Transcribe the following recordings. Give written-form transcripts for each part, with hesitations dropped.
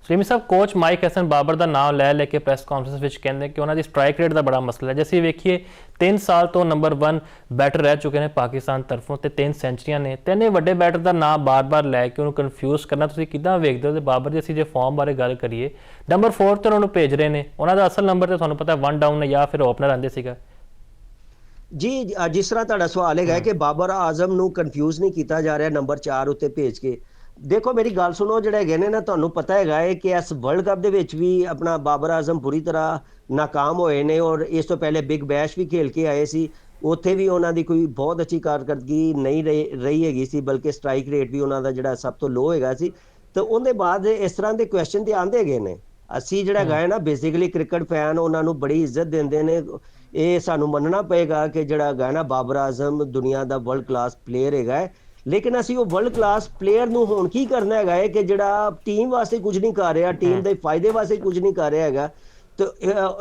ਸਲੀਮੀ ਸਾਹਿਬ, coach mic ਹੈਸਨ Babur ਦਾ ਨਾਮ ਲੈ ਕੇ press conference ਵਿੱਚ ਕਹਿੰਦੇ ਕਿ ਉਹਨਾਂ ਦੀ ਸਟ੍ਰਾਈਕ ਰੇਟ ਦਾ ਬੜਾ ਮਸਲਾ ਹੈ। ਜੇ ਅਸੀਂ ਵੇਖੀਏ 3 ਸਾਲ ਤੋਂ ਨੰਬਰ 1 ਬੈਟਰ ਰਹਿ ਚੁੱਕੇ ਨੇ ਪਾਕਿਸਤਾਨ ਤਰਫੋਂ ਤੇ 3 ਸੈਂਚਰੀਆਂ ਨੇ। ਤੇ ਇੰਨੇ ਵੱਡੇ ਬੈਟਰ ਦਾ ਨਾਮ ਬਾਰ-ਬਾਰ ਲੈ ਕੇ ਉਹਨੂੰ ਕਨਫਿਊਜ਼ ਕਰਨਾ ਤੁਸੀਂ ਕਿੱਦਾਂ ਵੇਖਦੇ ਹੋ? ਤੇ ਬਾਬਰ ਦੀ ਅਸੀਂ ਜੇ ਫਾਰਮ ਬਾਰੇ ਗੱਲ ਕਰੀਏ, ਨੰਬਰ 4 ਤੇ ਉਹਨਾਂ ਨੂੰ ਭੇਜ ਰਹੇ ਨੇ। ਉਹਨਾਂ ਦਾ ਅਸਲ ਨੰਬਰ ਤੇ ਤੁਹਾਨੂੰ ਪਤਾ 1 ਡਾਊਨ ਹੈ ਜਾਂ ਫਿਰ ਓਪਨਰ ਆਉਂਦੇ ਸੀਗਾ। ਜੀ ਜਿਸ ਤਰ੍ਹਾਂ ਤੁਹਾਡਾ ਸਵਾਲ ਹੈਗਾ ਕਿ ਬਾਬਰ ਆਜ਼ਮ ਨੂੰ ਕਨਫਿਊਜ਼ ਨਹੀਂ ਕੀਤਾ ਜਾ ਰਿਹਾ ਨੰਬਰ 4 ਉੱਤੇ ਭੇਜ ਕੇ। ਦੇਖੋ ਮੇਰੀ ਗੱਲ ਸੁਣੋ, ਜਿਹੜੇ ਹੈਗੇ ਨੇ ਨਾ, ਤੁਹਾਨੂੰ ਪਤਾ ਹੈਗਾ ਹੈ ਕਿ ਇਸ ਵਰਲਡ ਕੱਪ ਦੇ ਵਿੱਚ ਵੀ ਆਪਣਾ ਬਾਬਰ ਆਜ਼ਮ ਪੂਰੀ ਤਰ੍ਹਾਂ ਨਾਕਾਮ ਹੋਏ ਨੇ ਔਰ ਇਸ ਤੋਂ ਪਹਿਲੇ ਬਿਗ ਬੈਸ਼ ਵੀ ਖੇਲ ਕੇ ਆਏ ਸੀ। ਉੱਥੇ ਵੀ ਉਹਨਾਂ ਦੀ ਕੋਈ ਬਹੁਤ ਅੱਛੀ ਕਾਰਗਰਦਗੀ ਨਹੀਂ ਰਹੀ ਹੈਗੀ ਸੀ, ਬਲਕਿ ਸਟ੍ਰਾਈਕ ਰੇਟ ਵੀ ਉਹਨਾਂ ਦਾ ਜਿਹੜਾ ਸਭ ਤੋਂ ਲੋ ਹੈਗਾ ਸੀ। ਤੇ ਉਹਦੇ ਬਾਅਦ ਇਸ ਤਰ੍ਹਾਂ ਦੇ ਕੁਐਸਚਨ ਤੇ ਆਉਂਦੇ ਹੈਗੇ ਨੇ। ਅਸੀਂ ਜਿਹੜਾ ਹੈਗਾ ਨਾ ਬੇਸਿਕਲੀ ਕ੍ਰਿਕਟ ਫੈਨ ਉਹਨਾਂ ਨੂੰ ਬੜੀ ਇੱਜ਼ਤ ਦਿੰਦੇ ਨੇ। ਇਹ ਸਾਨੂੰ ਮੰਨਣਾ ਪਏਗਾ ਕਿ ਜਿਹੜਾ ਹੈਗਾ ਨਾ ਬਾਬਰ ਆਜ਼ਮ ਦੁਨੀਆ ਦਾ ਵਰਲਡ ਕਲਾਸ ਪਲੇਅਰ ਹੈਗਾ ਹੈ। ਲੇਕਿਨ ਅਸੀਂ ਉਹ ਵਰਲਡ ਕਲਾਸ ਪਲੇਅਰ ਨੂੰ ਹੁਣ ਕੀ ਕਰਨਾ ਹੈਗਾ ਹੈ ਕਿ ਜਿਹੜਾ ਟੀਮ ਵਾਸਤੇ ਕੁਝ ਨਹੀਂ ਕਰ ਰਿਹਾ, ਟੀਮ ਦੇ ਫਾਇਦੇ ਵਾਸਤੇ ਕੁਝ ਨਹੀਂ ਕਰ ਰਿਹਾ ਹੈਗਾ, ਤੇ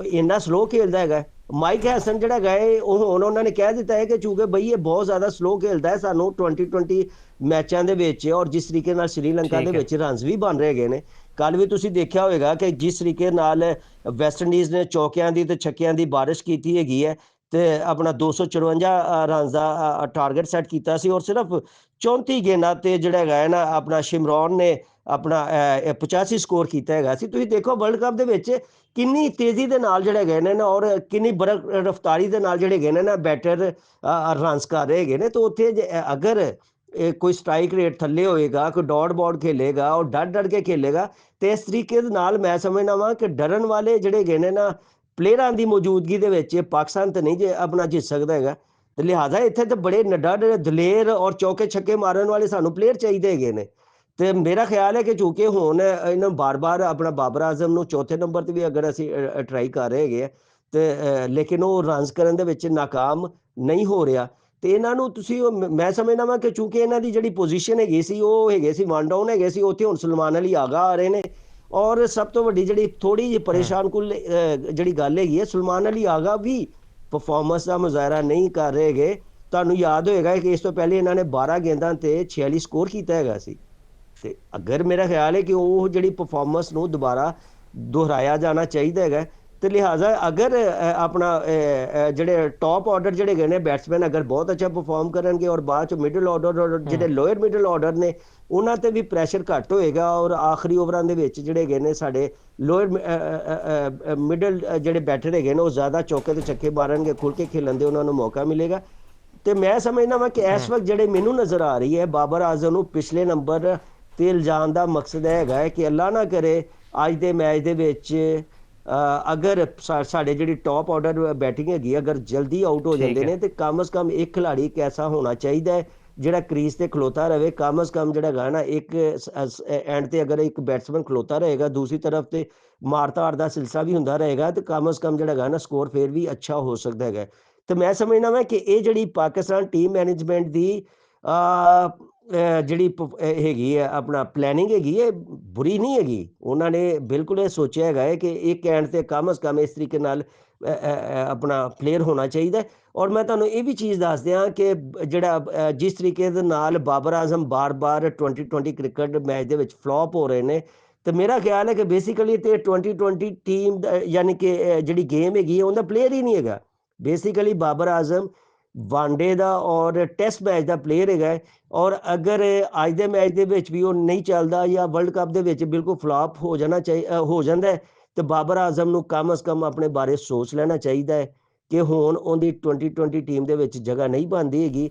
ਇੰਨਾ ਸਲੋ ਖੇਲਦਾ ਹੈਗਾ। ਮਾਈਕ ਹੈਸਨ ਜਿਹੜਾ ਹੈਗਾ ਹੈ ਉਹ ਹੁਣ ਉਹਨਾਂ ਨੇ ਕਹਿ ਦਿੱਤਾ ਹੈ ਕਿ ਚੂੰਕਿ ਬਈ ਇਹ ਬਹੁਤ ਜ਼ਿਆਦਾ ਸਲੋ ਖੇਲਦਾ ਹੈ, ਸਾਨੂੰ 2020 ਮੈਚਾਂ ਦੇ ਵਿੱਚ ਔਰ ਜਿਸ ਤਰੀਕੇ ਨਾਲ ਸ਼੍ਰੀਲੰਕਾ ਦੇ ਵਿੱਚ ਰਨਸ ਵੀ ਬਣ ਰਹੇ ਹੈਗੇ ਨੇ। ਕੱਲ ਵੀ ਤੁਸੀਂ ਦੇਖਿਆ ਹੋਵੇਗਾ ਕਿ ਜਿਸ ਤਰੀਕੇ ਨਾਲ ਵੈਸਟ ਇੰਡੀਜ਼ ਨੇ ਚੌਕਿਆਂ ਦੀ ਤੇ ਛੱਕਿਆਂ ਦੀ ਬਾਰਿਸ਼ ਕੀਤੀ ਹੈਗੀ ਹੈ ਤੇ ਆਪਣਾ 254 ਰਨਸ ਦਾ ਟਾਰਗੇਟ ਸੈੱਟ ਕੀਤਾ ਸੀ ਔਰ ਸਿਰਫ 34 ਗੇਂਦਾਂ ਤੇ ਜਿਹੜਾ ਹੈਗਾ ਹੈ ਨਾ ਆਪਣਾ ਸ਼ਿਮਰੌਨ ਨੇ ਆਪਣਾ 85 ਸਕੋਰ ਕੀਤਾ ਹੈਗਾ ਸੀ। ਤੁਸੀਂ ਦੇਖੋ ਵਰਲਡ ਕੱਪ ਦੇ ਵਿੱਚ ਕਿੰਨੀ ਤੇਜ਼ੀ ਦੇ ਨਾਲ ਜਿਹੜੇ ਹੈਗੇ ਨੇ ਨਾ ਔਰ ਕਿੰਨੀ ਰਫਤਾਰੀ ਦੇ ਨਾਲ ਜਿਹੜੇ ਹੈਗੇ ਨੇ ਨਾ ਬੈਟਰ ਰਨਸ ਕਰ ਰਹੇ ਹੈਗੇ ਨੇ। ਤਾਂ ਉੱਥੇ ਅਗਰ ਕੋਈ ਸਟ੍ਰਾਈਕ ਰੇਟ ਥੱਲੇ ਹੋਏਗਾ, ਕੋਈ ਡਾਟ ਬਾਲ ਖੇਲੇਗਾ ਔਰ ਡਰ ਕੇ ਖੇਲੇਗਾ, ਤੇ ਇਸ ਤਰੀਕੇ ਦੇ ਨਾਲ ਮੈਂ ਸਮਝਦਾ ਵਾਂ ਕਿ ਡਰਨ ਵਾਲੇ ਜਿਹੜੇ ਹੈਗੇ ਨੇ ਨਾ ਪਲੇਅਰਾਂ ਦੀ ਮੌਜੂਦਗੀ ਦੇ ਵਿੱਚ ਪਾਕਿਸਤਾਨ ਤੇ ਨਹੀਂ ਜੇ ਆਪਣਾ ਜਿੱਤ ਸਕਦਾ ਹੈਗਾ। ਤੇ ਲਿਹਾਜ਼ਾ ਇੱਥੇ ਤੇ ਬੜੇ ਨਿਡਰ, ਦਲੇਰ ਔਰ ਚੌਕੇ ਛੱਕੇ ਮਾਰਨ ਵਾਲੇ ਸਾਨੂੰ ਪਲੇਅਰ ਚਾਹੀਦੇ ਹੈਗੇ ਨੇ। ਤੇ ਮੇਰਾ ਖਿਆਲ ਹੈ ਕਿ ਚੂੰਕਿ ਹੁਣ ਇਹਨਾਂ ਬਾਰ-ਬਾਰ ਆਪਣਾ ਬਾਬਰ ਆਜ਼ਮ ਨੂੰ ਚੌਥੇ ਨੰਬਰ ਤੇ ਵੀ ਅਗਰ ਅਸੀਂ ਟਰਾਈ ਕਰ ਰਹੇ ਹੈਗੇ ਆ ਤੇ ਲੇਕਿਨ ਉਹ ਰਨਸ ਕਰਨ ਦੇ ਵਿੱਚ ਨਾਕਾਮ ਨਹੀਂ ਹੋ ਰਿਹਾ। ਤੇ ਇਹਨਾਂ ਨੂੰ ਤੁਸੀਂ ਮੈਂ ਸਮਝਦਾ ਵਾਂ ਕਿ ਚੂੰਕਿ ਇਹਨਾਂ ਦੀ ਜਿਹੜੀ ਪੋਜੀਸ਼ਨ ਹੈਗੀ ਸੀ ਉਹ ਹੈਗੇ ਸੀ 1 ਡਾਊਨ ਹੈਗੇ ਸੀ, ਉੱਥੇ ਹੁਣ ਸਲਮਾਨ ਅਲੀ ਆਗਾ ਆ ਰਹੇ ਨੇ। ਔਰ ਸਭ ਤੋਂ ਵੱਡੀ ਜਿਹੜੀ ਥੋੜੀ ਜਿਹੀ ਪਰੇਸ਼ਾਨ ਕੁਲ ਜਿਹੜੀ ਗੱਲ ਹੈਗੀ ਹੈ, ਸਲਮਾਨ ਅਲੀ ਆਗਾ ਵੀ ਪਰਫਾਰਮੈਂਸ ਦਾ ਮੁਜ਼ਾਹਰਾ ਨਹੀਂ ਕਰ ਰਹੇ ਹੈਗੇ। ਤੁਹਾਨੂੰ ਯਾਦ ਹੋਏਗਾ ਕਿ ਇਸ ਤੋਂ ਪਹਿਲੇ ਇਹਨਾਂ ਨੇ 12 ਗੇਂਦਾਂ ਤੇ 46 ਸਕੋਰ ਕੀਤਾ ਹੈਗਾ ਸੀ। ਤੇ ਅਗਰ ਮੇਰਾ ਖਿਆਲ ਹੈ ਕਿ ਉਹ ਜਿਹੜੀ ਪਰਫਾਰਮੈਂਸ ਨੂੰ ਦੁਬਾਰਾ ਦੁਹਰਾਇਆ ਜਾਣਾ ਚਾਹੀਦਾ ਹੈਗਾ। ਤੇ ਲਿਹਾਜ਼ਾ ਅਗਰ ਆਪਣਾ ਜਿਹੜੇ ਟੌਪ ਆਰਡਰ ਜਿਹੜੇ ਗਏ ਨੇ ਬੈਟਸਮੈਨ ਅਗਰ ਬਹੁਤ ਅੱਛਾ ਪਰਫਾਰਮ ਕਰਨਗੇ ਔਰ ਬਾਅਦ ਚ ਮਿਡਲ ਆਰਡਰ ਔਰ ਜਿਹੜੇ ਲੋਅਰ ਮਿਡਲ ਆਰਡਰ ਨੇ ਉਹਨਾਂ ਤੇ ਵੀ ਪ੍ਰੈਸ਼ਰ ਘੱਟ ਹੋਏਗਾ ਔਰ ਆਖਰੀ ਓਵਰਾਂ ਦੇ ਵਿੱਚ ਜਿਹੜੇ ਹੈਗੇ ਨੇ ਸਾਡੇ ਲੋਅਰ ਮਿਡਲ ਜਿਹੜੇ ਬੈਟਰ ਹੈਗੇ ਨੇ ਉਹ ਜ਼ਿਆਦਾ ਚੌਕੇ ਤੇ ਛੱਕੇ ਮਾਰਨਗੇ, ਖੁੱਲ ਕੇ ਖੇਲਣ ਦੇ ਉਹਨਾਂ ਨੂੰ ਮੌਕਾ ਮਿਲੇਗਾ। ਤੇ ਮੈਂ ਸਮਝਦਾ ਵਾਂ ਕਿ ਇਸ ਵਕਤ ਜਿਹੜੇ ਮੈਨੂੰ ਨਜ਼ਰ ਆ ਰਹੀ ਹੈ ਬਾਬਰ ਆਜ਼ਮ ਨੂੰ ਪਿਛਲੇ ਨੰਬਰ ਤੇ ਲਿਜਾਣ ਦਾ ਮਕਸਦ ਹੈਗਾ ਹੈ ਕਿ ਅੱਲਾ ਨਾ ਕਰੇ ਅੱਜ ਦੇ ਮੈਚ ਦੇ ਵਿੱਚ ਅਗਰ ਸਾਡੇ ਜਿਹੜੀ ਟੌਪ ਆਰਡਰ ਬੈਟਿੰਗ ਹੈਗੀ ਅਗਰ ਜਲਦੀ ਆਊਟ ਹੋ ਜਾਂਦੇ ਨੇ ਤੇ ਕਮ ਸੇ ਕਮ ਇੱਕ ਖਿਲਾੜੀ ਇੱਕ ਐਸਾ ਹੋਣਾ ਚਾਹੀਦਾ ਹੈ ਜਿਹੜਾ ਕ੍ਰੀਜ਼ ਤੇ ਖਲੋਤਾ ਰਹੇ। ਕਮ ਸੇ ਕਮ ਜਿਹੜਾ ਹੈਗਾ ਨਾ ਇੱਕ ਐਂਡ ਤੇ ਅਗਰ ਇੱਕ ਬੈਟਸਮੈਨ ਖਲੋਤਾ ਰਹੇਗਾ, ਦੂਸਰੀ ਤਰਫ ਤੇ ਮਾਰ-ਧਾੜ ਦਾ ਸਿਲਸਿਲਾ ਵੀ ਹੁੰਦਾ ਰਹੇਗਾ ਤੇ ਕਮ ਸੇ ਕਮ ਜਿਹੜਾ ਹੈਗਾ ਨਾ ਸਕੋਰ ਫੇਰ ਵੀ ਅੱਛਾ ਹੋ ਸਕਦਾ ਹੈਗਾ। ਤੇ ਮੈਂ ਸਮਝਦਾ ਵਾਂ ਕਿ ਇਹ ਜਿਹੜੀ ਪਾਕਿਸਤਾਨ ਟੀਮ ਮੈਨੇਜਮੈਂਟ ਦੀ ਜਿਹੜੀ ਹੈਗੀ ਹੈ ਆਪਣਾ ਪਲੈਨਿੰਗ ਹੈਗੀ ਹੈ ਬੁਰੀ ਨਹੀਂ ਹੈਗੀ। ਉਹਨਾਂ ਨੇ ਬਿਲਕੁਲ ਇਹ ਸੋਚਿਆ ਹੈਗਾ ਹੈ ਕਿ ਇੱਕ ਐਂਡ ਤੇ ਕਮ ਸੇ ਕਮ ਇਸ ਤਰੀਕੇ ਨਾਲ ਆਪਣਾ ਪਲੇਅਰ ਹੋਣਾ ਚਾਹੀਦਾ। ਔਰ ਮੈਂ ਤੁਹਾਨੂੰ ਇਹ ਵੀ ਚੀਜ਼ ਦੱਸ ਦਿਆਂ ਕਿ ਜਿਹੜਾ ਜਿਸ ਤਰੀਕੇ ਦੇ ਨਾਲ ਬਾਬਰ ਆਜ਼ਮ ਬਾਰ-ਬਾਰ 2020 ਕ੍ਰਿਕਟ ਮੈਚ ਦੇ ਵਿੱਚ ਫਲॉप ਹੋ ਰਹੇ ਨੇ ਤੇ ਮੇਰਾ ਖਿਆਲ ਹੈ ਕਿ ਬੇਸਿਕਲੀ ਤੇ 2020 ਟੀਮ ਯਾਨੀ ਕਿ ਜਿਹੜੀ ਗੇਮ ਹੈਗੀ ਉਹਦਾ ਪਲੇਅਰ ਹੀ ਨਹੀਂ ਹੈਗਾ। ਬੇਸਿਕਲੀ ਬਾਬਰ ਆਜ਼ਮ ਵਨਡੇ ਦਾ ਔਰ ਟੈਸਟ ਮੈਚ ਦਾ ਪਲੇਅਰ ਹੈਗਾ। ਔਰ ਅਗਰ ਅੱਜ ਦੇ ਮੈਚ ਦੇ ਵਿੱਚ ਵੀ ਉਹ ਨਹੀਂ ਚੱਲਦਾ ਜਾਂ ਵਰਲਡ ਕੱਪ ਦੇ ਵਿੱਚ ਬਿਲਕੁਲ ਫਲॉप ਹੋ ਜਾਂਦਾ ਤੇ ਬਾਬਰ ਆਜ਼ਮ ਨੂੰ ਕਮ ਸੇ ਕਮ ਆਪਣੇ ਬਾਰੇ ਸੋਚ ਲੈਣਾ ਚਾਹੀਦਾ ਹੈ ਕਿ ਹੁਣ ਉਹਦੀ 2020 ਟੀਮ ਦੇ ਵਿੱਚ ਜਗ੍ਹਾ ਨਹੀਂ ਬਣਦੀ ਹੈਗੀ।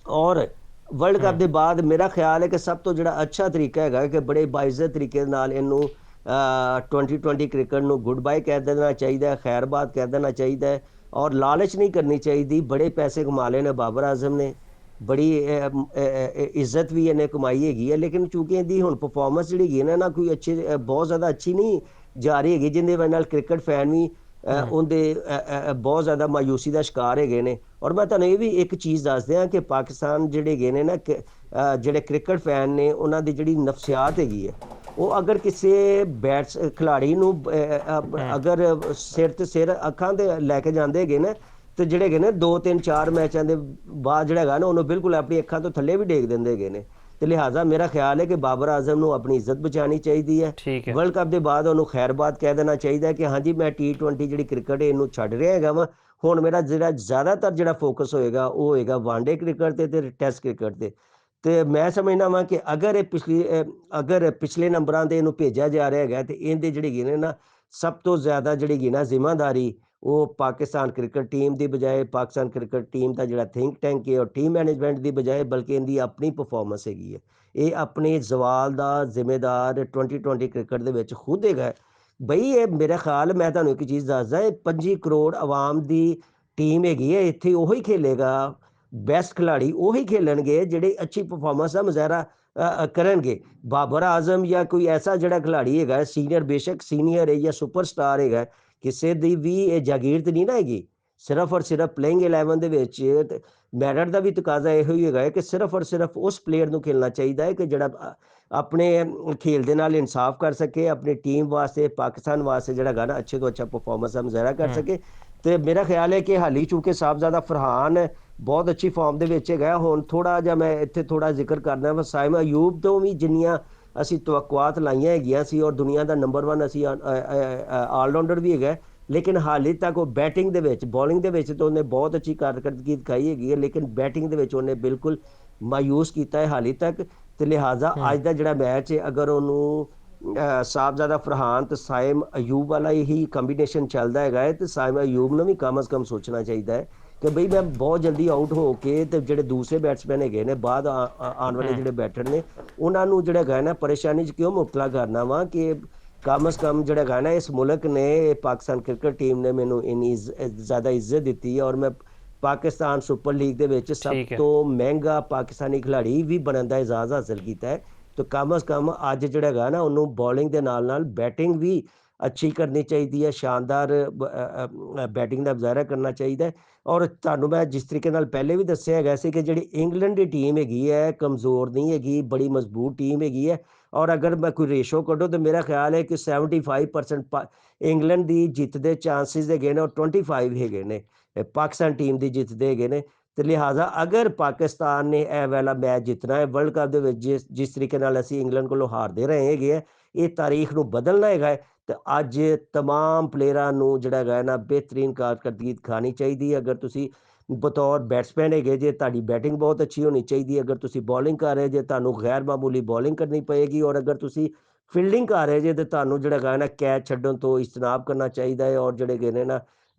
ਔਰ ਵਰਲਡ ਕੱਪ ਦੇ ਬਾਅਦ ਮੇਰਾ ਖਿਆਲ ਹੈ ਕਿ ਸਭ ਤੋਂ ਜਿਹੜਾ ਅੱਛਾ ਤਰੀਕਾ ਹੈਗਾ ਕਿ ਬੜੇ ਬਾਇਜ਼ਤ ਤਰੀਕੇ ਨਾਲ ਇਹਨੂੰ 2020 ਕ੍ਰਿਕਟ ਨੂੰ ਗੁੱਡ ਬਾਏ ਕਹਿ ਦੇਣਾ ਚਾਹੀਦਾ ਹੈ, ਖੈਰਬਾਦ ਕਹਿ ਦੇਣਾ ਚਾਹੀਦਾ ਹੈ। ਔਰ ਲਾਲਚ ਨਹੀਂ ਕਰਨੀ ਚਾਹੀਦੀ। ਬੜੇ ਪੈਸੇ ਕਮਾ ਲਏ ਨੇ ਬਾਬਰ ਆਜ਼ਮ ਨੇ, ਬੜੀ ਇੱਜ਼ਤ ਵੀ ਇਹਨੇ ਕਮਾਈ ਹੈਗੀ ਹੈ, ਲੇਕਿਨ ਚੂੰਕਿ ਇਹਦੀ ਹੁਣ ਪਰਫਾਰਮੈਂਸ ਜਿਹੜੀ ਹੈਗੀ ਨਾ ਕੋਈ ਅੱਛੀ ਬਹੁਤ ਜ਼ਿਆਦਾ ਅੱਛੀ ਨਹੀਂ ਜਾ ਰਹੀ ਹੈਗੀ, ਜਿਹਦੇ ਵਜ੍ਹਾ ਨਾਲ ਕ੍ਰਿਕਟ ਫੈਨ ਵੀ ਉਹਦੇ ਬਹੁਤ ਜ਼ਿਆਦਾ ਮਾਯੂਸੀ ਦਾ ਸ਼ਿਕਾਰ ਹੈਗੇ ਨੇ। ਔਰ ਮੈਂ ਤੁਹਾਨੂੰ ਇਹ ਵੀ ਇੱਕ ਚੀਜ਼ ਦੱਸ ਦਿਆਂ ਕਿ ਪਾਕਿਸਤਾਨ ਜਿਹੜੇ ਹੈਗੇ ਨੇ ਨਾ ਜਿਹੜੇ ਕ੍ਰਿਕਟ ਫੈਨ ਨੇ ਉਹਨਾਂ ਦੀ ਜਿਹੜੀ ਨਫਸਿਆਤ ਹੈਗੀ ਹੈ ਉਹ ਅਗਰ ਕਿਸੇ ਖਿਲਾੜੀ ਨੂੰ ਅਗਰ ਸਿਰ ਤੇ ਸਿਰ ਅੱਖਾਂ ਤੇ ਲੈ ਕੇ ਜਾਂਦੇ ਹੈਗੇ ਨੇ ਤੇ ਜਿਹੜੇ ਹੈਗੇ ਨੇ 2-3-4 ਮੈਚਾਂ ਦੇ ਬਾਅਦ ਜਿਹੜਾ ਹੈਗਾ ਨਾ ਉਹਨੂੰ ਬਿਲਕੁਲ ਆਪਣੀ ਅੱਖਾਂ ਤੋਂ ਥੱਲੇ ਵੀ ਡੇਗ ਦਿੰਦੇ ਹੈਗੇ ਨੇ। ਤੇ ਲਿਹਾਜ਼ਾ ਮੇਰਾ ਖਿਆਲ ਹੈ ਕਿ ਬਾਬਰ ਆਜ਼ਮ ਨੂੰ ਆਪਣੀ ਇੱਜ਼ਤ ਬਚਾਉਣੀ ਚਾਹੀਦੀ ਹੈ। ਠੀਕ ਹੈ। ਵਰਲਡ ਕੱਪ ਦੇ ਬਾਅਦ ਉਹਨੂੰ ਖੈਰਬਾਦ ਕਹਿ ਦੇਣਾ ਚਾਹੀਦਾ ਹੈ ਕਿ ਹਾਂਜੀ ਮੈਂ T20 ਜਿਹੜੀ ਕ੍ਰਿਕਟ ਹੈ ਇਹਨੂੰ ਛੱਡ ਰਿਹਾ ਹੈਗਾ ਵਾ, ਹੁਣ ਮੇਰਾ ਜਿਹੜਾ ਜ਼ਿਆਦਾਤਰ ਜਿਹੜਾ ਫੋਕਸ ਹੋਏਗਾ ਉਹ ਹੋਏਗਾ ਵਨਡੇ ਕ੍ਰਿਕਟ ਤੇ ਟੈਸਟ ਕ੍ਰਿਕਟ ਤੇ ਮੈਂ ਸਮਝਦਾ ਵਾਂ ਕਿ ਅਗਰ ਪਿਛਲੇ ਨੰਬਰਾਂ ਤੇ ਇਹਨੂੰ ਭੇਜਿਆ ਜਾ ਰਿਹਾ ਹੈਗਾ ਤੇ ਇਹਦੇ ਜਿਹੜੀ ਨੇ ਨਾ ਸਭ ਤੋਂ ਜ਼ਿਆਦਾ ਜਿਹੜੀ ਨਾ ਜ਼ਿੰਮੇਵਾਰੀ ਉਹ ਪਾਕਿਸਤਾਨ ਕ੍ਰਿਕਟ ਟੀਮ ਦੀ ਬਜਾਏ, ਪਾਕਿਸਤਾਨ ਕ੍ਰਿਕਟ ਟੀਮ ਦਾ ਜਿਹੜਾ ਥਿੰਕ ਟੈਂਕ ਹੈ ਔਰ ਟੀਮ ਮੈਨੇਜਮੈਂਟ ਦੀ ਬਜਾਏ, ਬਲਕਿ ਇਹਦੀ ਆਪਣੀ ਪਰਫਾਰਮੈਂਸ ਹੈਗੀ ਹੈ। ਇਹ ਆਪਣੇ ਜ਼ਵਾਲ ਦਾ ਜ਼ਿੰਮੇਦਾਰ 2020 ਕ੍ਰਿਕਟ ਦੇ ਵਿੱਚ ਖੁਦ ਹੈਗਾ ਬਈ। ਇਹ ਮੇਰਾ ਖਿਆਲ, ਮੈਂ ਤੁਹਾਨੂੰ ਇੱਕ ਚੀਜ਼ ਦੱਸਦਾ, ਇਹ 25 ਕਰੋੜ ਆਵਾਮ ਦੀ ਟੀਮ ਹੈਗੀ ਹੈ, ਇੱਥੇ ਉਹੀ ਖੇਲੇਗਾ, ਬੈਸਟ ਖਿਲਾੜੀ ਉਹੀ ਖੇਲਣਗੇ ਜਿਹੜੇ ਅੱਛੀ ਪਰਫਾਰਮੈਂਸ ਦਾ ਮੁਜ਼ਾਹਰਾ ਕਰਨਗੇ। ਬਾਬਰ ਆਜ਼ਮ ਜਾਂ ਕੋਈ ਐਸਾ ਜਿਹੜਾ ਖਿਲਾੜੀ ਹੈਗਾ ਸੀਨੀਅਰ, ਬੇਸ਼ੱਕ ਸੀਨੀਅਰ ਹੈ ਜਾਂ ਸੁਪਰਸਟਾਰ ਹੈਗਾ, ਕਿਸੇ ਦੀ ਵੀ ਇਹ ਜਾਗੀਰ ਤੇ ਨਹੀਂ ਨਾ ਹੈਗੀ। ਸਿਰਫ ਔਰ ਸਿਰਫ ਪਲੇਇੰਗ 11 ਦੇ ਵਿੱਚ ਮੈਰਿਟ ਦਾ ਵੀ ਤਕਾਜ਼ਾ ਇਹੋ ਹੀ ਹੈਗਾ ਕਿ ਸਿਰਫ ਔਰ ਸਿਰਫ ਉਸ ਪਲੇਅਰ ਨੂੰ ਖੇਲਣਾ ਚਾਹੀਦਾ ਹੈ ਕਿ ਜਿਹੜਾ ਆਪਣੇ ਖੇਲ ਦੇ ਨਾਲ ਇਨਸਾਫ ਕਰ ਸਕੇ, ਆਪਣੀ ਟੀਮ ਵਾਸਤੇ, ਪਾਕਿਸਤਾਨ ਵਾਸਤੇ ਜਿਹੜਾ ਹੈਗਾ ਨਾ ਅੱਛੇ ਤੋਂ ਅੱਛਾ ਪਰਫਾਰਮੈਂਸ ਦਾ ਮੁਜ਼ਾਹਰਾ ਕਰ ਸਕੇ। ਤੇ ਮੇਰਾ ਖਿਆਲ ਹੈ ਕਿ ਹਾਲੀ ਚੂੰਕਿ ਸਾਹਿਬਜ਼ਾਦਾ ਫਰਹਾਨ ਬਹੁਤ ਅੱਛੀ ਫਾਰਮ ਦੇ ਵਿੱਚ ਹੈਗਾ, ਹੁਣ ਥੋੜਾ ਜਿਹਾ ਮੈਂ ਇੱਥੇ ਥੋੜਾ ਜ਼ਿਕਰ ਕਰਨਾ ਵਾ ਸਾਇਮ ਅਯੂਬ ਤੋਂ ਵੀ ਜਿੰਨੀਆਂ ਅਸੀਂ ਤਵੱਕੁਆਤ ਲਾਈਆਂ ਹੈਗੀਆਂ ਸੀ ਔਰ ਦੁਨੀਆ ਦਾ ਨੰਬਰ 1 ਅਸੀਂ ਆਲਰਾਊਂਡਰ ਵੀ ਹੈਗਾ, ਲੇਕਿਨ ਹਾਲੇ ਤੱਕ ਉਹ ਬੈਟਿੰਗ ਦੇ ਵਿੱਚ, ਬੋਲਿੰਗ ਦੇ ਵਿੱਚ ਤਾਂ ਉਹਨੇ ਬਹੁਤ ਅੱਛੀ ਕਾਰਕਰਦਗੀ ਦਿਖਾਈ ਹੈਗੀ ਹੈ, ਲੇਕਿਨ ਬੈਟਿੰਗ ਦੇ ਵਿੱਚ ਉਹਨੇ ਬਿਲਕੁਲ ਮਾਯੂਸ ਕੀਤਾ ਹੈ ਹਾਲੇ ਤੱਕ। ਤੇ ਲਿਹਾਜ਼ਾ ਅੱਜ ਦਾ ਜਿਹੜਾ ਮੈਚ ਹੈ ਅਗਰ ਉਹਨੂੰ ਸਾਹਿਬਜ਼ਾਦਾ ਫਰਹਾਨ ਤੇ ਸਾਇਮ ਅਯੂਬ ਵਾਲਾ ਹੀ ਕੰਬੀਨੇਸ਼ਨ ਚੱਲਦਾ ਹੈਗਾ ਹੈ ਤੇ ਸਾਇਮ ਅਯੂਬ ਨੂੰ ਵੀ ਕਮ ਅਜ਼ ਕਮ ਸੋਚਣਾ ਚਾਹੀਦਾ ਹੈ ਕਿ ਬਈ ਮੈਂ ਬਹੁਤ ਜਲਦੀ ਆਊਟ ਹੋ ਕੇ ਤੇ ਜਿਹੜੇ ਦੂਸਰੇ ਬੈਟਸਮੈਨ ਹੈਗੇ ਨੇ ਬਾਅਦ ਆਉਣ ਵਾਲੇ ਜਿਹੜੇ ਬੈਟਰ ਨੇ ਉਹਨਾਂ ਨੂੰ ਜਿਹੜਾ ਹੈਗਾ ਨਾ ਪਰੇਸ਼ਾਨੀ 'ਚ ਕਿਉਂ ਮੁਬਤਲਾ ਕਰਨਾ ਵਾ ਕਿ ਕਮ ਅਜ਼ ਕਮ ਜਿਹੜਾ ਹੈਗਾ ਨਾ ਇਸ ਮੁਲਕ ਨੇ, ਪਾਕਿਸਤਾਨ ਕ੍ਰਿਕਟ ਟੀਮ ਨੇ ਮੈਨੂੰ ਇੰਨੀ ਜ਼ਿਆਦਾ ਇੱਜ਼ਤ ਦਿੱਤੀ ਹੈ ਔਰ ਮੈਂ ਪਾਕਿਸਤਾਨ ਸੁਪਰ ਲੀਗ ਦੇ ਵਿੱਚ ਸਭ ਤੋਂ ਮਹਿੰਗਾ ਪਾਕਿਸਤਾਨੀ ਖਿਲਾੜੀ ਵੀ ਬਣਨ ਦਾ ਇਜਾਜ਼ ਹਾਸਲ ਕੀਤਾ ਹੈ। ਤਾਂ ਕਮ ਅਜ਼ ਕਮ ਅੱਜ ਜਿਹੜਾ ਹੈਗਾ ਨਾ ਉਹਨੂੰ ਬੋਲਿੰਗ ਦੇ ਨਾਲ ਨਾਲ ਬੈਟਿੰਗ ਵੀ ਅੱਛੀ ਕਰਨੀ ਚਾਹੀਦੀ ਹੈ, ਸ਼ਾਨਦਾਰ ਬੈਟਿੰਗ ਦਾ ਮੁਜ਼ਾਹਰਾ ਕਰਨਾ ਚਾਹੀਦਾ ਹੈ। ਔਰ ਤੁਹਾਨੂੰ ਮੈਂ ਜਿਸ ਤਰੀਕੇ ਨਾਲ ਪਹਿਲੇ ਵੀ ਦੱਸਿਆ ਹੈਗਾ ਸੀ ਕਿ ਜਿਹੜੀ ਇੰਗਲੈਂਡ ਦੀ ਟੀਮ ਹੈਗੀ ਹੈ ਕਮਜ਼ੋਰ ਨਹੀਂ ਹੈਗੀ, ਬੜੀ ਮਜ਼ਬੂਤ ਟੀਮ ਹੈਗੀ ਹੈ। ਔਰ ਅਗਰ ਮੈਂ ਕੋਈ ਰੇਸ਼ੋ ਕੱਢੋ ਤਾਂ ਮੇਰਾ ਖਿਆਲ ਹੈ ਕਿ 75% ਇੰਗਲੈਂਡ ਦੀ ਜਿੱਤ ਦੇ ਚਾਂਸਿਸ ਹੈਗੇ ਨੇ ਔਰ 25 ਹੈਗੇ ਨੇ ਪਾਕਿਸਤਾਨ ਟੀਮ ਦੀ ਜਿੱਤ ਦੇ ਹੈਗੇ ਨੇ। ਤੇ ਲਿਹਾਜ਼ਾ ਅਗਰ ਪਾਕਿਸਤਾਨ ਨੇ ਇਹ ਵਾਲਾ ਮੈਚ ਜਿੱਤਣਾ ਹੈ ਵਰਲਡ ਕੱਪ ਦੇ ਵਿੱਚ, ਜਿਸ ਤਰੀਕੇ ਨਾਲ ਅਸੀਂ ਇੰਗਲੈਂਡ ਕੋਲੋਂ ਹਾਰਦੇ ਰਹੇ ਹੈਗੇ ਆ, ਇਹ ਤਾਰੀਖ ਨੂੰ ਬਦਲਣਾ ਹੈਗਾ ਹੈ। ਤੇ ਅੱਜ ਤਮਾਮ ਪਲੇਅਰਾਂ ਨੂੰ ਜਿਹੜਾ ਹੈਗਾ ਨਾ ਬਿਹਤਰੀਨ ਕਾਰਕਰਦਗੀ ਦਿਖਾਉਣੀ ਚਾਹੀਦੀ ਹੈ। ਅਗਰ ਤੁਸੀਂ ਬਤੌਰ ਬੈਟਸਮੈਨ ਹੈਗੇ ਜੇ, ਤੁਹਾਡੀ ਬੈਟਿੰਗ ਬਹੁਤ ਅੱਛੀ ਹੋਣੀ ਚਾਹੀਦੀ ਹੈ। ਅਗਰ ਤੁਸੀਂ ਬੋਲਿੰਗ ਕਰ ਰਹੇ ਜੇ, ਤੁਹਾਨੂੰ ਗੈਰ ਮਾਮੂਲੀ ਬੋਲਿੰਗ ਕਰਨੀ ਪਏਗੀ। ਔਰ ਅਗਰ ਤੁਸੀਂ ਫੀਲਡਿੰਗ ਕਰ ਰਹੇ ਜੇ ਤੇ ਤੁਹਾਨੂੰ ਜਿਹੜਾ ਹੈਗਾ ਨਾ ਕੈਚ ਛੱਡਣ ਤੋਂ ਇਜਤਨਾਬ ਕਰਨਾ ਚਾਹੀਦਾ ਹੈ। ਔਰ ਜਿਹੜੇ ਹੈਗੇ ਨੇ ਨਾ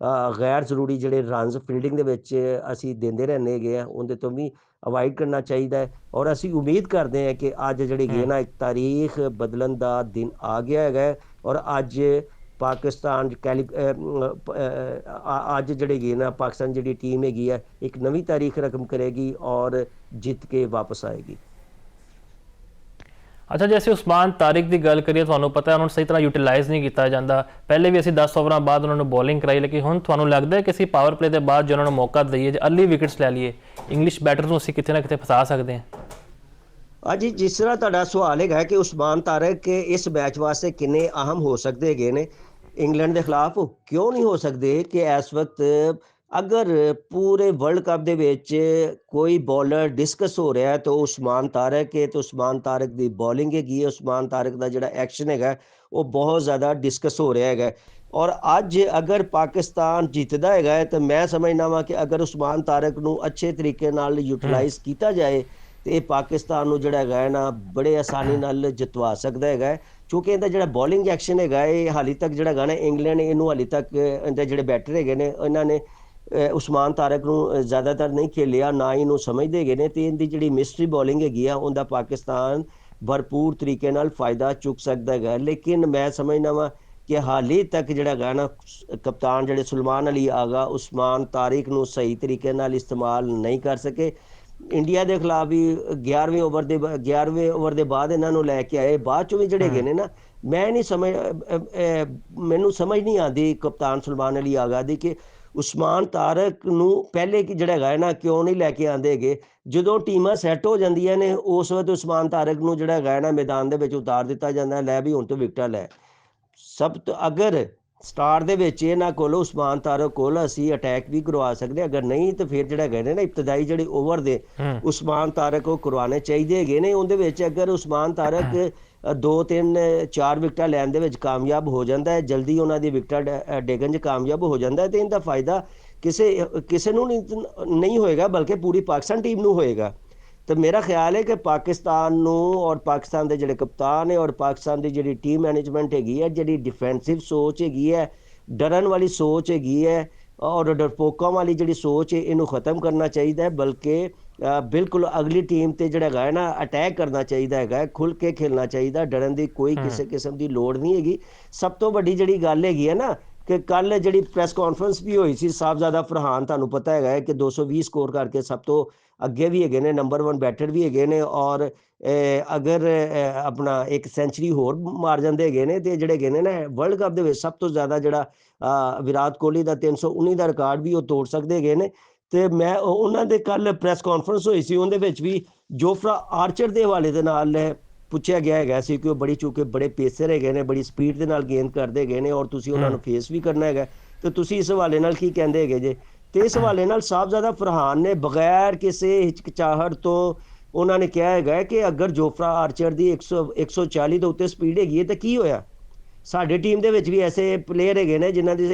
ਗੈਰ ਜ਼ਰੂਰੀ ਜਿਹੜੇ ਰਨਸ ਫੀਲਡਿੰਗ ਦੇ ਵਿੱਚ ਅਸੀਂ ਦਿੰਦੇ ਰਹਿੰਦੇ ਹੈਗੇ ਆ, ਉਹਦੇ ਤੋਂ ਵੀ ਅਵਾਇਡ ਕਰਨਾ ਚਾਹੀਦਾ ਹੈ। ਔਰ ਅਸੀਂ ਉਮੀਦ ਕਰਦੇ ਹਾਂ ਕਿ ਅੱਜ ਜਿਹੜੀ ਹੈਗੀ ਨਾ ਇੱਕ ਤਾਰੀਖ ਬਦਲਣ ਦਾ ਦਿਨ ਆ ਗਿਆ ਹੈਗਾ ਔਰ ਅੱਜ ਪਾਕਿਸਤਾਨ ਅੱਜ ਜਿਹੜੀ ਹੈਗੀ ਨਾ ਪਾਕਿਸਤਾਨ ਜਿਹੜੀ ਟੀਮ ਹੈਗੀ ਹੈ ਇੱਕ ਨਵੀਂ ਤਾਰੀਖ ਰਕਮ ਕਰੇਗੀ ਔਰ ਜਿੱਤ ਕੇ ਵਾਪਸ ਆਏਗੀ। ਅੱਛਾ, ਜੇ ਅਸੀਂ ਉਸਮਾਨ ਤਾਰਿਕ ਦੀ ਗੱਲ ਕਰੀਏ, ਤੁਹਾਨੂੰ ਪਤਾ ਉਹਨਾਂ ਨੂੰ ਸਹੀ ਤਰ੍ਹਾਂ ਯੂਟਿਲਾਈਜ਼ ਨਹੀਂ ਕੀਤਾ ਜਾਂਦਾ। ਪਹਿਲੇ ਵੀ ਅਸੀਂ 10 ਓਵਰਾਂ ਬਾਅਦ ਉਹਨਾਂ ਨੂੰ ਬੋਲਿੰਗ ਕਰਾਈ, ਲੇਕਿਨ ਹੁਣ ਤੁਹਾਨੂੰ ਲੱਗਦਾ ਹੈ ਕਿ ਅਸੀਂ ਪਾਵਰ ਪਲੇ ਦੇ ਬਾਅਦ ਜੇ ਉਹਨਾਂ ਨੂੰ ਮੌਕਾ ਦਈਏ, ਜੇ ਅਰਲੀ ਵਿਕਟਸ ਲੈ ਲਈਏ, ਇੰਗਲਿਸ਼ ਬੈਟਰ ਨੂੰ ਅਸੀਂ ਕਿਤੇ ਨਾ ਕਿਤੇ ਫਸਾ ਸਕਦੇ ਹਾਂ। ਜੀ, ਜਿਸ ਤਰ੍ਹਾਂ ਤੁਹਾਡਾ ਸਵਾਲ ਹੈਗਾ ਕਿ ਉਸਮਾਨ ਤਾਰਿਕ ਇਸ ਮੈਚ ਵਾਸਤੇ ਕਿੰਨੇ ਅਹਿਮ ਹੋ ਸਕਦੇ ਹੈਗੇ ਨੇ ਇੰਗਲੈਂਡ ਦੇ ਖਿਲਾਫ, ਕਿਉਂ ਨਹੀਂ ਹੋ ਸਕਦੇ ਕਿ ਇਸ ਵਕਤ ਅਗਰ ਪੂਰੇ ਵਰਲਡ ਕੱਪ ਦੇ ਵਿੱਚ ਕੋਈ ਬੋਲਰ ਡਿਸਕਸ ਹੋ ਰਿਹਾ ਹੈ ਤਾਂ ਉਸਮਾਨ ਤਾਰਿਕ ਹੈ। ਤੇ ਉਸਮਾਨ ਤਾਰਿਕ ਦੀ ਬੋਲਿੰਗ ਹੈਗੀ ਹੈ, ਉਸਮਾਨ ਤਾਰਿਕ ਦਾ ਜਿਹੜਾ ਐਕਸ਼ਨ ਹੈਗਾ ਉਹ ਬਹੁਤ ਜ਼ਿਆਦਾ ਡਿਸਕਸ ਹੋ ਰਿਹਾ ਹੈਗਾ। ਔਰ ਅੱਜ ਅਗਰ ਪਾਕਿਸਤਾਨ ਜਿੱਤਦਾ ਹੈਗਾ ਹੈ ਤਾਂ ਮੈਂ ਸਮਝਦਾ ਵਾਂ ਕਿ ਅਗਰ ਉਸਮਾਨ ਤਾਰਿਕ ਨੂੰ ਅੱਛੇ ਤਰੀਕੇ ਨਾਲ ਯੂਟਿਲਾਈਜ਼ ਕੀਤਾ ਜਾਏ ਤੇ ਇਹ ਪਾਕਿਸਤਾਨ ਨੂੰ ਜਿਹੜਾ ਹੈਗਾ ਨਾ ਬੜੇ ਆਸਾਨੀ ਨਾਲ ਜਿਤਵਾ ਸਕਦਾ ਹੈਗਾ, ਕਿਉਂਕਿ ਇਹਦਾ ਜਿਹੜਾ ਬੋਲਿੰਗ ਐਕਸ਼ਨ ਹੈਗਾ ਇਹ ਹਾਲੇ ਤੱਕ ਜਿਹੜਾ ਹੈਗਾ ਨਾ ਇੰਗਲੈਂਡ ਇਹਨੂੰ ਹਾਲੇ ਤੱਕ ਇਹਦੇ ਜਿਹੜੇ ਬੈਟਰ ਹੈਗੇ ਨੇ ਇਹਨਾਂ ਨੇ ਉਸਮਾਨ ਤਾਰਿਕ ਨੂੰ ਜ਼ਿਆਦਾਤਰ ਨਹੀਂ ਖੇਲਿਆ, ਨਾ ਹੀ ਇਹਨੂੰ ਸਮਝਦੇ ਹੈਗੇ ਨੇ। ਤੇ ਇਹਦੀ ਜਿਹੜੀ ਮਿਸਟਰੀ ਬੋਲਿੰਗ ਹੈਗੀ ਆ ਉਹਦਾ ਪਾਕਿਸਤਾਨ ਭਰਪੂਰ ਤਰੀਕੇ ਨਾਲ ਫਾਇਦਾ ਚੁੱਕ ਸਕਦਾ ਹੈਗਾ। ਲੇਕਿਨ ਮੈਂ ਸਮਝਦਾ ਵਾਂ ਕਿ ਹਾਲੇ ਤੱਕ ਜਿਹੜਾ ਹੈਗਾ ਨਾ ਕਪਤਾਨ ਜਿਹੜੇ ਸੁਲਮਾਨ ਅਲੀ ਆਗਾ ਉਸਮਾਨ ਤਾਰਿਕ ਨੂੰ ਸਹੀ ਤਰੀਕੇ ਨਾਲ ਇਸਤੇਮਾਲ ਨਹੀਂ ਕਰ ਸਕੇ। ਇੰਡੀਆ ਦੇ ਖਿਲਾਫ ਵੀ 11ਵੇਂ ਓਵਰ ਦੇ ਬਾਅਦ ਇਹਨਾਂ ਨੂੰ ਲੈ ਕੇ ਆਏ, ਬਾਅਦ ਚੋਂ ਵੀ ਜਿਹੜੇ ਹੈਗੇ ਨੇ ਨਾ ਮੈਂ ਨਹੀਂ ਸਮਝ ਮੈਨੂੰ ਸਮਝ ਨਹੀਂ ਆਉਂਦੀ ਕਪਤਾਨ ਸੁਲਮਾਨ ਅਲੀ ਆਗਾ ਦੀ ਕਿ ਉਸਮਾਨ ਤਾਰਿਕ ਨੂੰ ਪਹਿਲੇ ਕਿ ਜਿਹੜਾ ਹੈਗਾ ਨਾ ਕਿਉਂ ਨਹੀਂ ਲੈ ਕੇ ਆਉਂਦੇ ਹੈਗੇ। ਜਦੋਂ ਟੀਮਾਂ ਸੈੱਟ ਹੋ ਜਾਂਦੀਆਂ ਨੇ ਉਸ ਵਕਤ ਉਸਮਾਨ ਤਾਰਿਕ ਨੂੰ ਜਿਹੜਾ ਹੈਗਾ ਨਾ ਮੈਦਾਨ ਦੇ ਵਿੱਚ ਉਤਾਰ ਦਿੱਤਾ ਜਾਂਦਾ, ਲੈ ਵੀ ਹੁਣ ਤੋਂ ਵਿਕਟਾਂ ਲੈ। ਸਭ ਤੋਂ ਅਗਰ ਸਟਾਰ ਦੇ ਵਿੱਚ ਇਹਨਾਂ ਕੋਲ ਉਸਮਾਨ ਤਾਰਕ ਕੋਲ ਅਸੀਂ ਅਟੈਕ ਵੀ ਕਰਵਾ ਸਕਦੇ ਹਾਂ। ਅਗਰ ਨਹੀਂ ਤਾਂ ਫਿਰ ਜਿਹੜਾ ਹੈਗੇ ਨੇ ਨਾ ਇਬਤਦਾਈ ਜਿਹੜੇ ਓਵਰ ਦੇ ਉਸਮਾਨ ਤਾਰਕ ਉਹ ਕਰਵਾਉਣੇ ਚਾਹੀਦੇ ਹੈਗੇ ਨੇ। ਉਹਦੇ ਵਿੱਚ ਅਗਰ ਉਸਮਾਨ ਤਾਰਕ 2-3-4 ਵਿਕਟਾਂ ਲੈਣ ਦੇ ਵਿੱਚ ਕਾਮਯਾਬ ਹੋ ਜਾਂਦਾ ਹੈ, ਜਲਦੀ ਉਹਨਾਂ ਦੀ ਵਿਕਟਾਂ ਡੇਗਣ 'ਚ ਕਾਮਯਾਬ ਹੋ ਜਾਂਦਾ ਹੈ, ਤੇ ਇਹਦਾ ਫਾਇਦਾ ਕਿਸੇ ਨੂੰ ਨਹੀਂ ਹੋਏਗਾ, ਬਲਕਿ ਪੂਰੀ ਪਾਕਿਸਤਾਨ ਟੀਮ ਨੂੰ ਹੋਏਗਾ। ਤੇ ਮੇਰਾ ਖਿਆਲ ਹੈ ਕਿ ਪਾਕਿਸਤਾਨ ਨੂੰ ਔਰ ਪਾਕਿਸਤਾਨ ਦੇ ਜਿਹੜੇ ਕਪਤਾਨ ਹੈ ਔਰ ਪਾਕਿਸਤਾਨ ਦੀ ਜਿਹੜੀ ਟੀਮ ਮੈਨੇਜਮੈਂਟ ਹੈਗੀ ਹੈ, ਜਿਹੜੀ ਡਿਫੈਂਸਿਵ ਸੋਚ ਹੈਗੀ ਹੈ, ਡਰਨ ਵਾਲੀ ਸੋਚ ਹੈਗੀ ਹੈ ਔਰ ਡਰਪੋਕਾਂ ਵਾਲੀ ਜਿਹੜੀ ਸੋਚ ਹੈ, ਇਹਨੂੰ ਖਤਮ ਕਰਨਾ ਚਾਹੀਦਾ ਹੈ। ਬਲਕਿ ਬਿਲਕੁਲ ਅਗਲੀ ਟੀਮ ਤੇ ਜਿਹੜਾ ਹੈਗਾ ਨਾ ਅਟੈਕ ਕਰਨਾ ਚਾਹੀਦਾ ਹੈਗਾ, ਖੁੱਲ੍ਹ ਕੇ ਖੇਲਣਾ ਚਾਹੀਦਾ, ਡਰਨ ਦੀ ਕੋਈ ਕਿਸੇ ਕਿਸਮ ਦੀ ਲੋੜ ਨਹੀਂ ਹੈਗੀ। ਸਭ ਤੋਂ ਵੱਡੀ ਜਿਹੜੀ ਗੱਲ ਹੈਗੀ ਹੈ ਨਾ ਕਿ ਕੱਲ ਜਿਹੜੀ ਪ੍ਰੈਸ ਕਾਨਫਰੰਸ ਵੀ ਹੋਈ ਸੀ, ਸਾਹਿਬਜ਼ਾਦਾ ਫਰਹਾਨ ਤੁਹਾਨੂੰ ਪਤਾ ਹੈਗਾ ਹੈ ਕਿ 220 ਸਕੋਰ ਕਰਕੇ ਸਭ ਤੋਂ ਅੱਗੇ ਵੀ ਹੈਗੇ ਨੇ, ਨੰਬਰ 1 ਬੈਟਰ ਵੀ ਹੈਗੇ ਨੇ, ਔਰ ਅਗਰ ਆਪਣਾ ਇੱਕ ਸੈਂਚਰੀ ਹੋਰ ਮਾਰ ਜਾਂਦੇ ਹੈਗੇ ਨੇ ਤੇ ਜਿਹੜੇ ਹੈਗੇ ਨੇ ਨਾ ਵਰਲਡ ਕੱਪ ਦੇ ਵਿੱਚ ਸਭ ਤੋਂ ਜ਼ਿਆਦਾ ਜਿਹੜਾ ਵਿਰਾਟ ਕੋਹਲੀ ਦਾ 319 ਦਾ ਰਿਕਾਰਡ ਵੀ ਉਹ ਤੋੜ ਸਕਦੇ ਹੈਗੇ ਨੇ। ਤੇ ਮੈਂ ਉਹਨਾਂ ਦੇ ਕੱਲ ਪ੍ਰੈਸ ਕਾਨਫਰੰਸ ਹੋਈ ਸੀ, ਉਹਦੇ ਵਿੱਚ ਵੀ ਜੋਫਰਾ ਆਰਚਰ ਦੇ ਹਵਾਲੇ ਦੇ ਨਾਲ ਪੁੱਛਿਆ ਗਿਆ ਹੈਗਾ ਸੀ ਕਿ ਉਹ ਬੜੇ ਪੇਸਰ ਹੈਗੇ ਨੇ, ਬੜੀ ਸਪੀਡ ਦੇ ਨਾਲ ਗੇਂਦ ਕਰਦੇ ਹੈਗੇ ਨੇ ਔਰ ਤੁਸੀਂ ਉਹਨਾਂ ਨੂੰ ਫੇਸ ਵੀ ਕਰਨਾ ਹੈਗਾ, ਤੇ ਤੁਸੀਂ ਇਸ ਹਵਾਲੇ ਨਾਲ ਕੀ ਕਹਿੰਦੇ ਹੈਗੇ ਜੇ। ਤੇ ਇਸ ਹਵਾਲੇ ਨਾਲ ਸਾਹਿਬਜ਼ਾਦਾ ਫਰਹਾਨ ਨੇ ਬਗੈਰ ਕਿਸੇ ਹਿਚਕਚਾਹਟ ਤੋਂ ਉਹਨਾਂ ਨੇ ਕਿਹਾ ਹੈਗਾ ਕਿ ਅਗਰ ਜੋਫਰਾ ਆਰਚਰ ਦੀ 140 ਦੇ ਉੱਤੇ ਸਪੀਡ ਹੈਗੀ ਹੈ ਤਾਂ ਕੀ ਹੋਇਆ। ਸਾਡੇ ਟੀਮ ਦੇ ਵਿੱਚ ਵੀ ਐਸੇ ਪਲੇਅਰ ਹੈਗੇ ਨੇ ਜਿਨ੍ਹਾਂ ਦੀ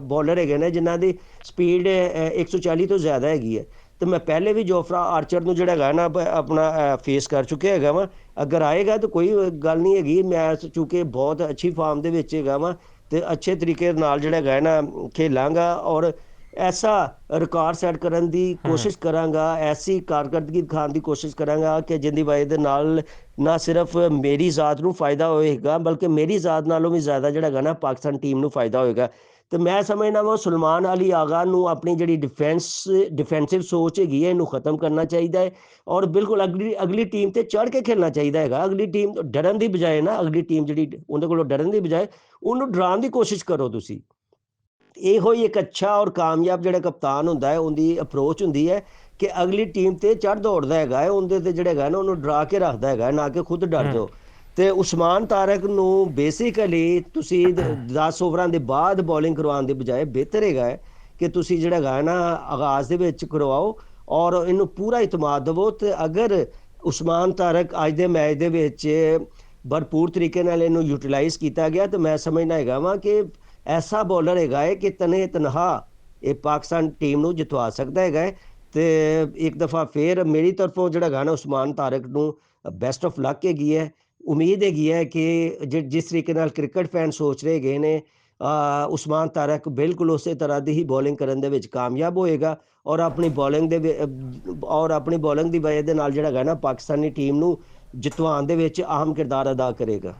ਬੋਲਰ ਹੈਗੇ ਨੇ ਜਿਨ੍ਹਾਂ ਦੀ ਸਪੀਡ 140 ਤੋਂ ਜ਼ਿਆਦਾ ਹੈਗੀ ਹੈ। ਤੇ ਮੈਂ ਪਹਿਲੇ ਵੀ ਜੋਫਰਾ ਆਰਚਰ ਨੂੰ ਜਿਹੜਾ ਹੈਗਾ ਨਾ ਆਪਣਾ ਫੇਸ ਕਰ ਚੁੱਕਿਆ ਹੈਗਾ ਵਾ। ਅਗਰ ਆਏਗਾ ਤਾਂ ਕੋਈ ਗੱਲ ਨਹੀਂ ਹੈਗੀ, ਮੈਂ ਚੂੰਕਿ ਬਹੁਤ ਅੱਛੀ ਫਾਰਮ ਦੇ ਵਿੱਚ ਹੈਗਾ ਵਾ ਤੇ ਅੱਛੇ ਤਰੀਕੇ ਨਾਲ ਜਿਹੜਾ ਹੈਗਾ ਨਾ ਖੇਲਾਂਗਾ ਔਰ ਐਸਾ ਰਿਕਾਰਡ ਸੈੱਟ ਕਰਨ ਦੀ ਕੋਸ਼ਿਸ਼ ਕਰਾਂਗਾ, ਐਸੀ ਕਾਰਕਰਦਗੀ ਦਿਖਾਉਣ ਦੀ ਕੋਸ਼ਿਸ਼ ਕਰਾਂਗਾ ਕਿ ਜਿੰਦੀ ਵਜ੍ਹਾ ਦੇ ਨਾਲ ਨਾ ਸਿਰਫ ਮੇਰੀ ਜ਼ਾਤ ਨੂੰ ਫਾਇਦਾ ਹੋਏਗਾ, ਬਲਕਿ ਮੇਰੀ ਜ਼ਾਤ ਨਾਲੋਂ ਵੀ ਜ਼ਿਆਦਾ ਜਿਹੜਾ ਹੈਗਾ ਨਾ ਪਾਕਿਸਤਾਨ ਟੀਮ ਨੂੰ ਫਾਇਦਾ ਹੋਏਗਾ। ਤੇ ਮੈਂ ਸਮਝਦਾ ਵਾ ਸੁਲਮਾਨ ਅਲੀ ਆਗਾ ਨੂੰ ਆਪਣੀ ਜਿਹੜੀ ਡਿਫੈਂਸਿਵ ਸੋਚ ਹੈਗੀ ਹੈ ਇਹਨੂੰ ਖਤਮ ਕਰਨਾ ਚਾਹੀਦਾ ਹੈ ਔਰ ਬਿਲਕੁਲ ਅਗਲੀ ਟੀਮ ਤੇ ਚੜ੍ਹ ਕੇ ਖੇਲਣਾ ਚਾਹੀਦਾ ਹੈਗਾ। ਅਗਲੀ ਟੀਮ ਡਰਨ ਦੀ ਬਜਾਏ ਨਾ, ਅਗਲੀ ਟੀਮ ਜਿਹੜੀ ਉਹਦੇ ਕੋਲੋਂ ਡਰਨ ਦੀ ਬਜਾਏ ਉਹਨੂੰ ਡਰਾਉਣ ਦੀ ਕੋਸ਼ਿਸ਼ ਕਰੋ ਤੁਸੀਂ। ਇਹੋ ਹੀ ਇੱਕ ਅੱਛਾ ਔਰ ਕਾਮਯਾਬ ਜਿਹੜਾ ਕਪਤਾਨ ਹੁੰਦਾ ਹੈ, ਉਹਦੀ ਅਪਰੋਚ ਹੁੰਦੀ ਹੈ ਕਿ ਅਗਲੀ ਟੀਮ ਤੇ ਚੜ੍ਹ ਦੌੜਦਾ ਹੈਗਾ ਹੈ, ਉਹਦੇ ਤੇ ਜਿਹੜਾ ਹੈਗਾ ਨਾ ਉਹਨੂੰ ਡਰਾ ਕੇ ਰੱਖਦਾ ਹੈਗਾ, ਨਾ ਕਿ ਖੁਦ ਡਰ ਜਾਓ। ਤੇ ਉਸਮਾਨ ਤਾਰਕ ਨੂੰ ਬੇਸਿਕਲੀ ਤੁਸੀਂ 10 ਓਵਰਾਂ ਦੇ ਬਾਅਦ ਬੋਲਿੰਗ ਕਰਵਾਉਣ ਦੀ ਬਜਾਏ ਬਿਹਤਰ ਹੈਗਾ ਹੈ ਕਿ ਤੁਸੀਂ ਜਿਹੜਾ ਹੈਗਾ ਨਾ ਆਗਾਜ਼ ਦੇ ਵਿੱਚ ਕਰਵਾਓ ਔਰ ਇਹਨੂੰ ਪੂਰਾ ਇਤਮਾਦ ਦੇਵੋ। ਤੇ ਅਗਰ ਉਸਮਾਨ ਤਾਰਕ ਅੱਜ ਦੇ ਮੈਚ ਦੇ ਵਿੱਚ ਭਰਪੂਰ ਤਰੀਕੇ ਨਾਲ ਇਹਨੂੰ ਯੂਟਿਲਾਈਜ਼ ਕੀਤਾ ਗਿਆ ਤਾਂ ਮੈਂ ਸਮਝਦਾ ਹੈਗਾ ਵਾਂ ਕਿ ਐਸਾ ਬੋਲਰ ਹੈਗਾ ਹੈ ਕਿ ਤਨਹਾ ਇਹ ਪਾਕਿਸਤਾਨ ਟੀਮ ਨੂੰ ਜਿਤਵਾ ਸਕਦਾ ਹੈਗਾ ਹੈ। ਤੇ ਇੱਕ ਦਫਾ ਫੇਰ ਮੇਰੀ ਤਰਫੋਂ ਜਿਹੜਾ ਹੈਗਾ ਨਾ ਉਸਮਾਨ ਤਾਰਕ ਨੂੰ ਬੈਸਟ ਆਫ ਲੱਕ ਹੈਗੀ ਹੈ। ਉਮੀਦ ਹੈਗੀ ਹੈ ਕਿ ਜਿਸ ਤਰੀਕੇ ਨਾਲ ਕ੍ਰਿਕਟ ਫੈਨ ਸੋਚ ਰਹੇ ਗਏ ਨੇ ਉਸਮਾਨ ਤਾਰਕ ਬਿਲਕੁਲ ਉਸੇ ਤਰ੍ਹਾਂ ਦੀ ਹੀ ਬੋਲਿੰਗ ਕਰਨ ਦੇ ਵਿੱਚ ਕਾਮਯਾਬ ਹੋਏਗਾ ਔਰ ਆਪਣੀ ਬੋਲਿੰਗ ਦੀ ਵਜ੍ਹਾ ਦੇ ਨਾਲ ਜਿਹੜਾ ਹੈਗਾ ਨਾ ਪਾਕਿਸਤਾਨੀ ਟੀਮ ਨੂੰ ਜਿਤਵਾਉਣ ਦੇ ਵਿੱਚ ਅਹਿਮ ਕਿਰਦਾਰ ਅਦਾ ਕਰੇਗਾ।